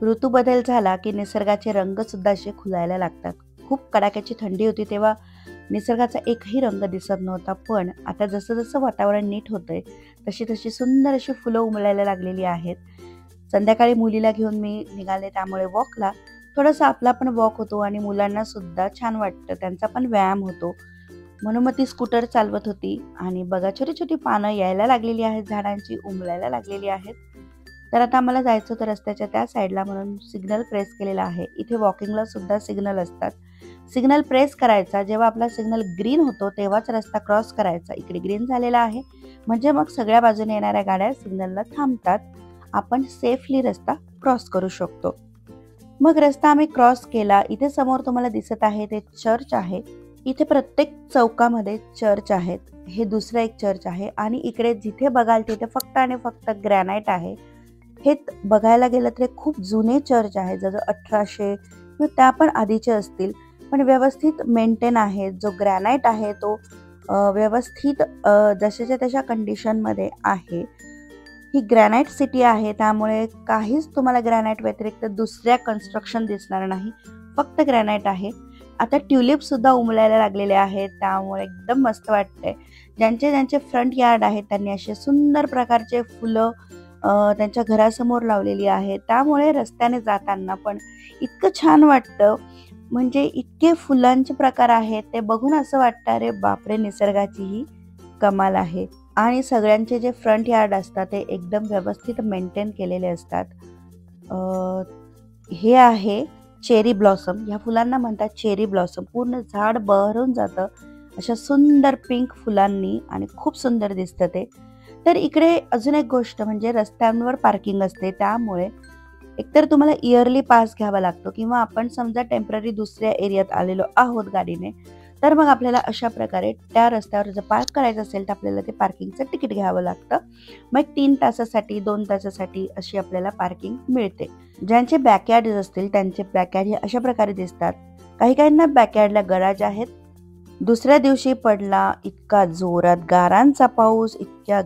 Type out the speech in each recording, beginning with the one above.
ऋतू बदल झाला की निसर्गाचे रंग सुद्धा असे खुलायला लागतात. खूप कडाक्याची थंडी होती तेव्हा निसर्गाचा एकही रंग दिसत नव्हता. पण आता जसं जसं वातावरण नीट होतंय तशी तशी सुंदर अशी फुलं उमलायला लागलेली आहेत. संध्याकाळी मुलीला घेऊन मी निघाले, त्यामुळे वॉकला थोडासा आपला पण वॉक होतो आणि मुलांना सुद्धा छान वाटतं, त्यांचा पण व्यायाम होतो. म्हणून मग ती स्कूटर चालवत होती आणि बघा छोटी छोटी पानं यायला लागलेली आहेत, झाडांची उमलायला लागलेली आहेत. तर आता आम्हाला जायचं होतं रस्त्याच्या त्या साईडला, म्हणून सिग्नल प्रेस केलेला आहे. इथे वॉकिंगला सुद्धा सिग्नल असतात. सिग्नल प्रेस करायचा, जेव्हा आपला सिग्नल ग्रीन होतो तेव्हाच रस्ता क्रॉस करायचा. इकडे ग्रीन झालेला आहे म्हणजे मग सगळ्या बाजूने येणाऱ्या गाड्या सिग्नलला थांबतात, आपण सेफली रस्ता क्रॉस करू शकतो. मग रस्ता आम्ही क्रॉस केला. इथे समोर तुम्हाला दिसत आहे ते चर्च आहे. इथे प्रत्येक चौकामध्ये चर्च आहेत. हे दुसरं एक चर्च आहे आणि इकडे जिथे बघाल तिथे फक्त आणि फक्त ग्रॅनाइट आहे. हे बघायला गेलं तर खूप जुने चर्च आहे, जवळ 1800 किंवा त्या पण आधीचे असतील, पण व्यवस्थित मेंटेन आहे. जो ग्रॅनाइट आहे तो व्यवस्थित जशाच्या तशा कंडिशनमध्ये आहे. ही ग्रॅनाइट सिटी आहे, त्यामुळे काहीच तुम्हाला ग्रॅनाइट व्यतिरिक्त दुसऱ्या कन्स्ट्रक्शन दिसणार नाही, फक्त ग्रॅनाइट आहे. आता ट्युलिप सुद्धा उमलायला लागलेले आहेत, त्यामुळे एकदम मस्त वाटतंय. ज्यांचे फ्रंट यार्ड आहेत त्यांनी असे सुंदर प्रकारचे फुलं त्यांच्या घरासमोर लावलेली आहेत, त्यामुळे रस्त्याने जाताना पण इतकं छान वाटतं. म्हणजे इतके फुलांचे प्रकार आहेत, ते बघून असं वाटतं अरे बापरे, निसर्गाची ही कमाल आहे. आणि सगळ्यांचे जे फ्रंट यार्ड असतात ते एकदम व्यवस्थित मेंटेन केलेले असतात. हे आहे चेरी ब्लॉसम, ह्या फुलांना म्हणतात चेरी ब्लॉसम. पूर्ण झाड बहरून जातं अशा सुंदर पिंक फुलांनी आणि खूप सुंदर दिसतं ते. तर इकडे अजून एक गोष्ट म्हणजे रस्त्यांवर पार्किंग असते, त्यामुळे एकतर तुम्हाला इयरली पास घ्यावा लागतो किंवा आपण समजा टेम्पररी दुसऱ्या एरियात आलेलो आहोत गाडीने, तर मग आपल्याला अशा प्रकारे त्या रस्त्यावर जर पार्क करायचं असेल तर आपल्याला ते पार्किंगचं तिकीट घ्यावं लागतं. मग 3 तासासाठी 2 तासासाठी अशी आपल्याला पार्किंग मिळते. ज्यांचे बॅकयार्ड असतील त्यांचे बॅकयार्ड हे अशा प्रकारे दिसतात. काही काहींना बॅकयार्डला गराज आहेत. दुसऱ्या दिवशी पडला इतका जोरात गारांचा पाऊस, इतक्या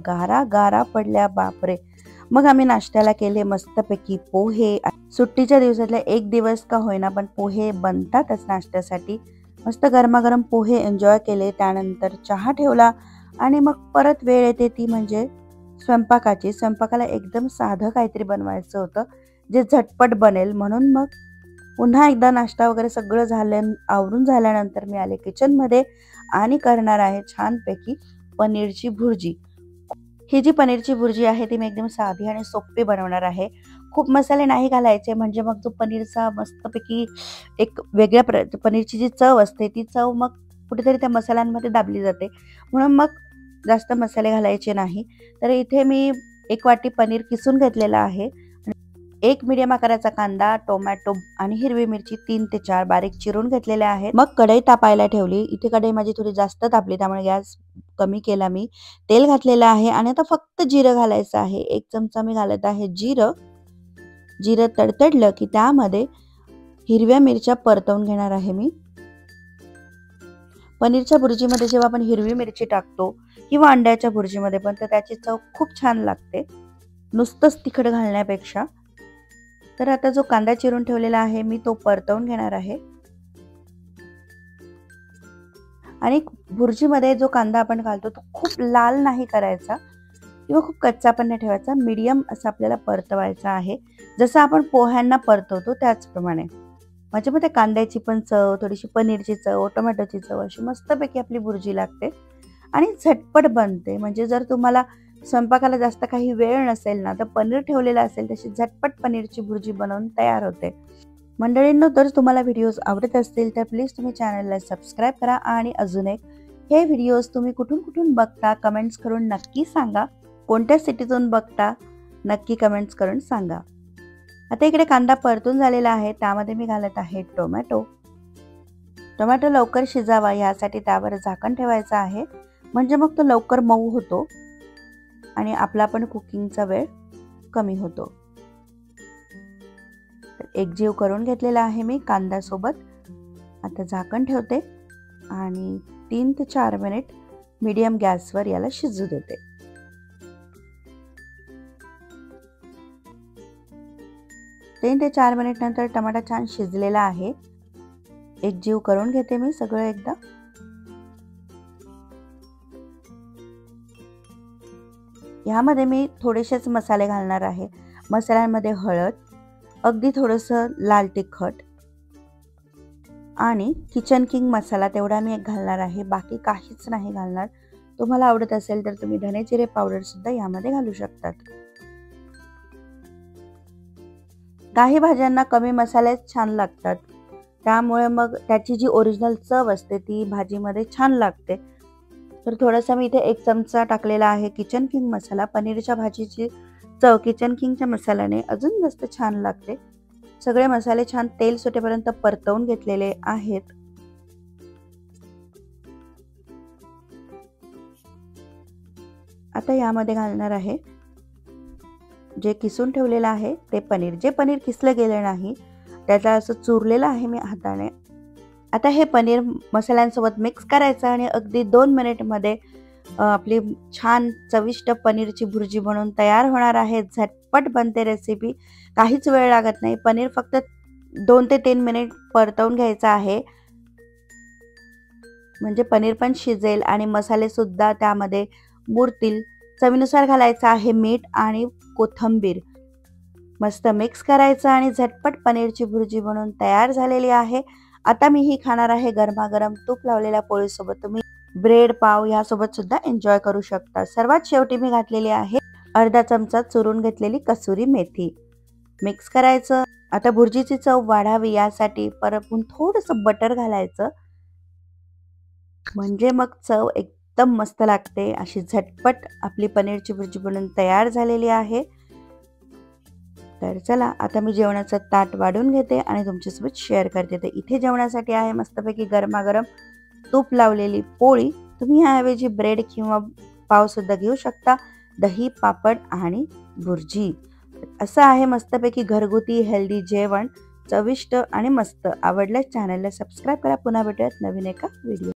गारा पडल्या बापरे. मग आम्ही नाश्त्याला केले मस्तपैकी पोहे. सुट्टीच्या दिवसातला एक दिवस का होईना पण पोहे बनतातच नाश्त्यासाठी. मस्त गरमागरम पोहे एन्जॉय केले. त्यानंतर चहा ठेवला आणि मग परत वेळ येते ती म्हणजे स्वयंपाकाची. स्वयंपाकाला एकदम साधं काहीतरी बनवायचं होतं जे झटपट बनेल, म्हणून मग पुन्हा एकदा नाश्ता वगैरे सगळं झालं, आवरून झाल्यानंतर मी आले किचनमध्ये आणि करणार आहे छानपैकी पनीरची भुर्जी. ही जी पनीरची भुर्जी आहे ती मी एकदम साधी आणि सोपी बनवणार आहे. खूप मसाले नाही घालायचे, म्हणजे मग जो पनीरचा मस्तपैकी एक वेगळ्या पनीरची जी चव असते ती चव मग कुठेतरी त्या मसाल्यांमध्ये दाबली जाते, म्हणून मग जास्त मसाले घालायचे नाही. तर इथे मी 1 वाटी पनीर किसून घेतलेला आहे. 1 मीडियम आकाराचा कांदा, टोमॅटो आणि हिरवी मिरची 3 ते 4 बारीक चिरून घेतलेल्या आहेत. मग कढई तापायला ठेवली. इथे कढई माझी थोडी जास्त तापली, त्यामुळे गॅस कमी केला मी. तेल घातलेलं आहे आणि आता फक्त जिरं घालायचं आहे. 1 चमचा मी घालत आहे जिरं. जिरं तडतडलं की त्यामध्ये हिरव्या मिरच्या परतवून घेणार आहे मी. पनीरच्या भुर्जीमध्ये जेव्हा आपण हिरवी मिरची टाकतो किंवा अंड्याच्या भुर्जीमध्ये पण, तर त्याची चव खूप छान लागते नुसतंच तिखट घालण्यापेक्षा. तर आता जो कांदा चिरून ठेवलेला आहे मी तो परतवून घेणार आहे. आणि भुर्जीमध्ये जो कांदा आपण घालतो तो खूप लाल नाही करायचा किंवा खूप कच्चा पण नाही ठेवायचा, मीडियम असा आपल्याला परतवायचा आहे, जसं आपण पोह्यांना परतवतो त्याचप्रमाणे. म्हणजे मग त्या कांद्याची पण चव, थोडीशी पनीरची चव, टोमॅटोची चव अशी मस्तपैकी आपली भुर्जी लागते आणि झटपट बनते. म्हणजे जर तुम्हाला स्वयंपाकाला जास्त काही वेळ नसेल ना, तर पनीर ठेवलेलं असेल तशी झटपट पनीरची भुर्जी बनवून तयार होते. मंडळींनो, जर तुम्हाला व्हिडिओज आवडत असतील तर प्लीज तुम्ही चॅनलला सबस्क्राईब करा. आणि अजून एक, हे व्हिडिओज तुम्ही कुठून बघता कमेंट्स करून नक्की सांगा. कोणत्या सिटीतून बघता नक्की कमेंट्स करून सांगा. आता इकडे कांदा परतून झालेला आहे, त्यामध्ये मी घालत आहे टोमॅटो. टोमॅटो लवकर शिजावा यासाठी त्यावर झाकण ठेवायचं आहे, म्हणजे मग तो लवकर मऊ होतो आणि आपला पण कुकिंगचा वेळ कमी होतो. तर एकजीव करून घेतलेला आहे मी कांद्यासोबत. आता झाकण ठेवते आणि 3 ते 4 मिनिट मीडियम गॅसवर याला शिजू देते. 3 ते 4 मिनिट नंतर टमाटा छान शिजलेला आहे. एक जीव करून घेते मी सगळं एकदा. ह्यामध्ये मी थोडेसेच मसाले घालणार आहे. मसाल्यांमध्ये हळद, अगदी थोडंसं लाल तिखट आणि किचन किंग मसाला तेवढा मी एक घालणार आहे. बाकी काहीच नाही घालणार. तुम्हाला आवडत असेल तर तुम्ही धने जिरे पावडर सुद्धा यामध्ये घालू शकतात. काही भाज्यांना कमी मसालेच छान लागतात, त्यामुळे मग त्याची जी ओरिजिनल चव असते ती भाजीमध्ये छान लागते. तर थोडासा मी इथे 1 चमचा टाकलेला आहे किचन किंग मसाला. पनीरच्या भाजीची चव किचन किंगच्या मसाल्याने अजून जास्त छान लागते. सगळे मसाले छान तेल सुटेपर्यंत परतवून घेतलेले आहेत. आता यामध्ये घालणार आहे जे किसून ठेवलेलं आहे ते पनीर. जे पनीर किसलं गेलं नाही त्याला असं चुरलेलं आहे मी हाताने. आता हे पनीर मसाल्यांसोबत मिक्स करायचं आणि अगदी 2 मिनिटमध्ये आपली छान चविष्ट पनीरची भुर्जी बनवून तयार होणार आहे. झटपट बनते रेसिपी, काहीच वेळ लागत नाही. पनीर फक्त 2 ते 3 मिनिट परतवून घ्यायचं आहे, म्हणजे पनीर पण शिजेल आणि मसाले सुद्धा त्यामध्ये मुरतील. चवीनुसार घालायचं आहे मीठ आणि कोथिंबीर. मस्त मिक्स करायचं आणि झटपट पनीरची भुर्जी बनवून तयार झालेली आहे. आता मी ही खाणार आहे गरमागरम तूप लावलेल्या पोळीसोबत. तुम्ही ब्रेड, पाव यासोबत सुद्धा एन्जॉय करू शकता. सर्वात शेवटी मी घातलेली आहे अर्धा चमचा चुरून घेतलेली कसुरी मेथी. मिक्स करायचं. आता भुर्जीची चव वाढावी यासाठी परतून थोडंसं बटर घालायचं, म्हणजे मग चव एकदम मस्त लागते. अशी झटपट आपली पनीरची भुर्जी बनवून तयार झालेली आहे. तर चला आता मी जेवणाचं ताट वाढून घेते आणि तुमच्यासोबत शेअर करते. तर इथे जेवणासाठी आहे मस्तपैकी गरमागरम तूप लावलेली पोळी. तुम्ही ह्याऐवजी ब्रेड किंवा पाव सुद्धा घेऊ शकता. दही, पापड आणि भुर्जी. असं आहे मस्तपैकी घरगुती हेल्दी जेवण. चविष्ट आणि मस्त. आवडल्यास चॅनलला सबस्क्राईब करा. पुन्हा भेटूयात नवीन एका व्हिडिओ.